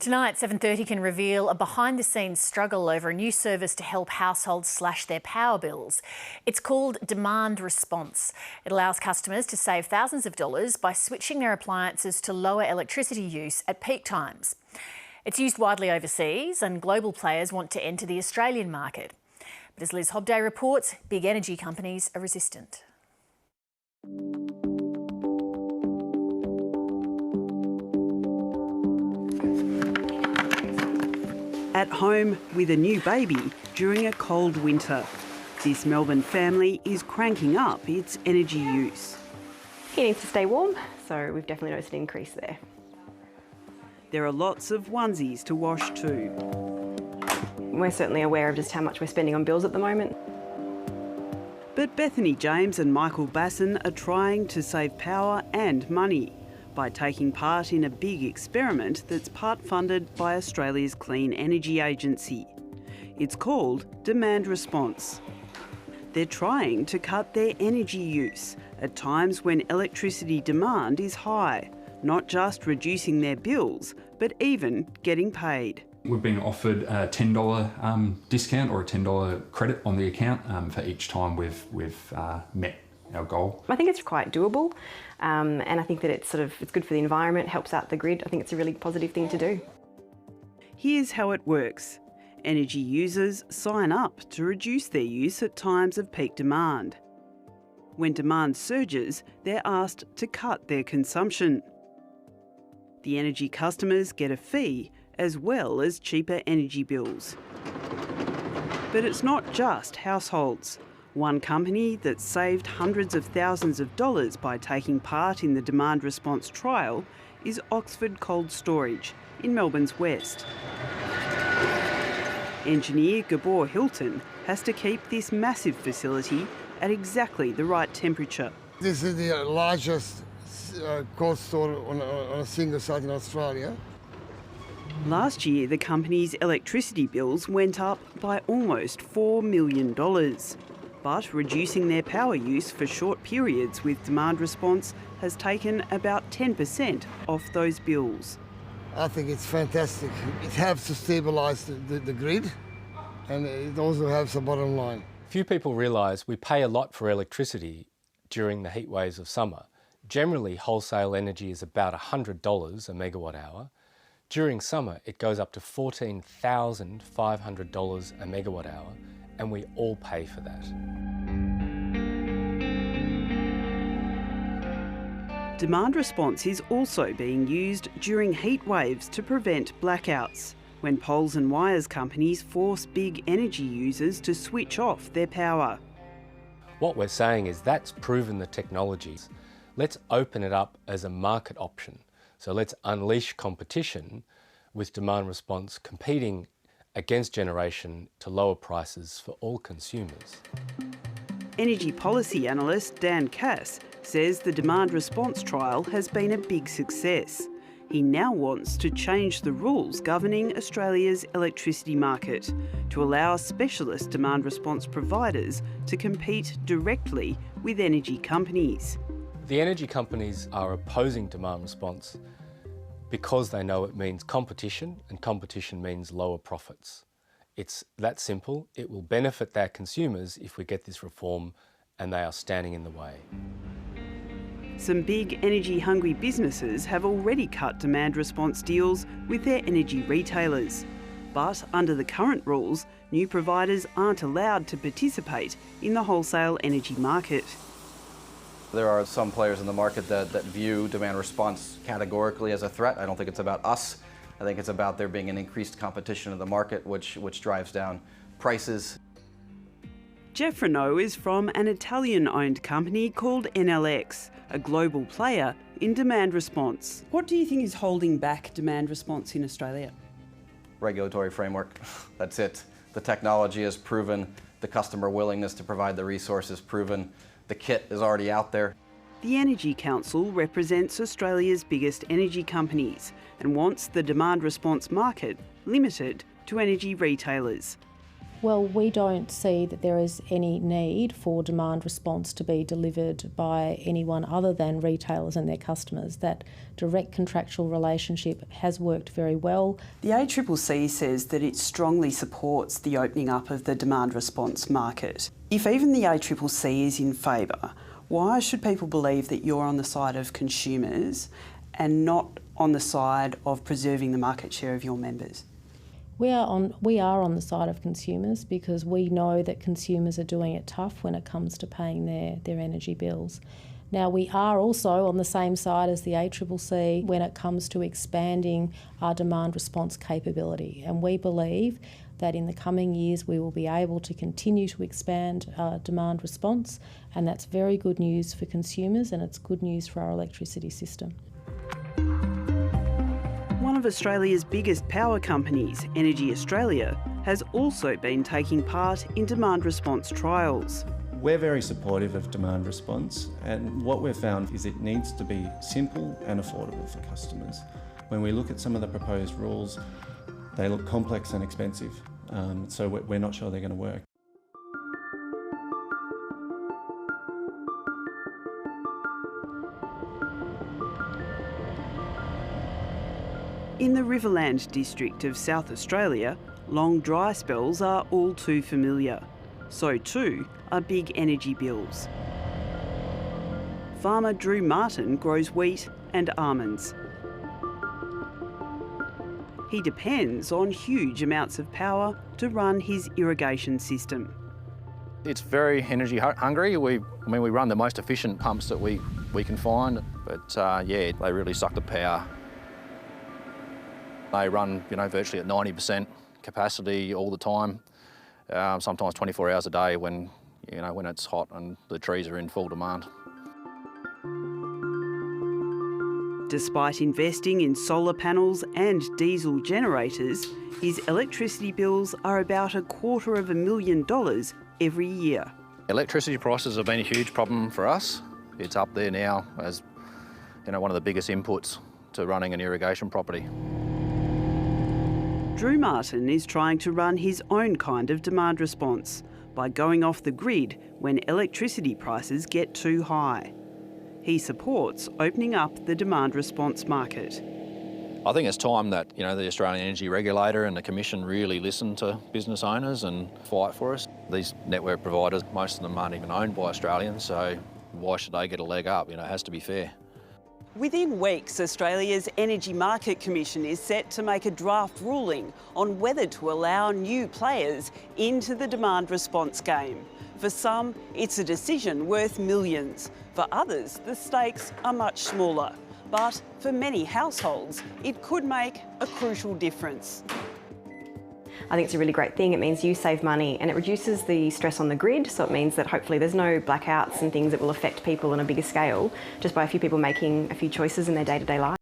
Tonight, 7:30 can reveal a behind-the-scenes struggle over a new service to help households slash their power bills. It's called Demand Response. It allows customers to save thousands of dollars by switching their appliances to lower electricity use at peak times. It's used widely overseas, and global players want to enter the Australian market. But as Liz Hobday reports, big energy companies are resistant. At home with a new baby during a cold winter, this Melbourne family is cranking up its energy use. He needs to stay warm, so we've definitely noticed an increase there. There are lots of onesies to wash too. We're certainly aware of just how much we're spending on bills at the moment. But Bethany James and Michael Basson are trying to save power and money by taking part in a big experiment that's part funded by Australia's Clean Energy Agency. It's called Demand Response. They're trying to cut their energy use at times when electricity demand is high, not just reducing their bills, but even getting paid. We've been offered a $10 discount or a $10 credit on the account for each time we've met our goal. I think it's quite doable, and I think that it's good for the environment, helps out the grid. I think it's a really positive thing to do. Here's how it works. Energy users sign up to reduce their use at times of peak demand. When demand surges, they're asked to cut their consumption. The energy customers get a fee as well as cheaper energy bills. But it's not just households. One company that's saved hundreds of thousands of dollars by taking part in the demand response trial is Oxford Cold Storage in Melbourne's west. Engineer Gabor Hilton has to keep this massive facility at exactly the right temperature. This is the largest cold store on a single site in Australia. Last year, the company's electricity bills went up by almost $4 million. But reducing their power use for short periods with demand response has taken about 10% off those bills. I think it's fantastic. It helps to stabilise the grid, and it also helps the bottom line. Few people realise we pay a lot for electricity during the heat waves of summer. Generally, wholesale energy is about $100 a megawatt hour. During summer, it goes up to $14,500 a megawatt hour, and we all pay for that. Demand response is also being used during heat waves to prevent blackouts, when poles and wires companies force big energy users to switch off their power. What we're saying is that's proven the technologies. Let's open it up as a market option. So let's unleash competition with demand response competing against generation to lower prices for all consumers. Energy policy analyst Dan Cass says the demand response trial has been a big success. He now wants to change the rules governing Australia's electricity market to allow specialist demand response providers to compete directly with energy companies. The energy companies are opposing demand response because they know it means competition, and competition means lower profits. It's that simple. It will benefit their consumers if we get this reform, and they are standing in the way. Some big energy-hungry businesses have already cut demand response deals with their energy retailers. But under the current rules, new providers aren't allowed to participate in the wholesale energy market. There are some players in the market that view demand response categorically as a threat. I don't think it's about us. I think it's about there being an increased competition in the market, which drives down prices. Jeff Renault is from an Italian-owned company called NLX, a global player in demand response. What do you think is holding back demand response in Australia? Regulatory framework, that's it. The technology is proven, the customer willingness to provide the resources proven, the kit is already out there. The Energy Council represents Australia's biggest energy companies and wants the demand response market limited to energy retailers. Well, we don't see that there is any need for demand response to be delivered by anyone other than retailers and their customers. That direct contractual relationship has worked very well. The ACCC says that it strongly supports the opening up of the demand response market. If even the ACCC is in favour, why should people believe that you're on the side of consumers and not on the side of preserving the market share of your members? We are on the side of consumers because we know that consumers are doing it tough when it comes to paying their energy bills. Now, we are also on the same side as the ACCC when it comes to expanding our demand response capability, and we believe that in the coming years we will be able to continue to expand demand response, and that's very good news for consumers and it's good news for our electricity system. One of Australia's biggest power companies, Energy Australia, has also been taking part in demand response trials. We're very supportive of demand response, and what we've found is it needs to be simple and affordable for customers. When we look at some of the proposed rules, they look complex and expensive, so we're not sure they're going to work. In the Riverland district of South Australia, long dry spells are all too familiar. So too are big energy bills. Farmer Drew Martin grows wheat and almonds. He depends on huge amounts of power to run his irrigation system. It's very energy hungry. We run the most efficient pumps that we can find, but yeah, they really suck the power. They run, virtually at 90% capacity all the time, sometimes 24 hours a day when it's hot and the trees are in full demand. Despite investing in solar panels and diesel generators, his electricity bills are about $250,000 every year. Electricity prices have been a huge problem for us. It's up there now as one of the biggest inputs to running an irrigation property. Drew Martin is trying to run his own kind of demand response by going off the grid when electricity prices get too high. He supports opening up the demand response market. I think it's time that the Australian Energy Regulator and the Commission really listen to business owners and fight for us. These network providers, most of them aren't even owned by Australians, so why should they get a leg up? It has to be fair. Within weeks, Australia's Energy Market Commission is set to make a draft ruling on whether to allow new players into the demand response game. For some, it's a decision worth millions. For others, the stakes are much smaller. But for many households, it could make a crucial difference. I think it's a really great thing. It means you save money and it reduces the stress on the grid, so it means that hopefully there's no blackouts and things that will affect people on a bigger scale just by a few people making a few choices in their day-to-day life.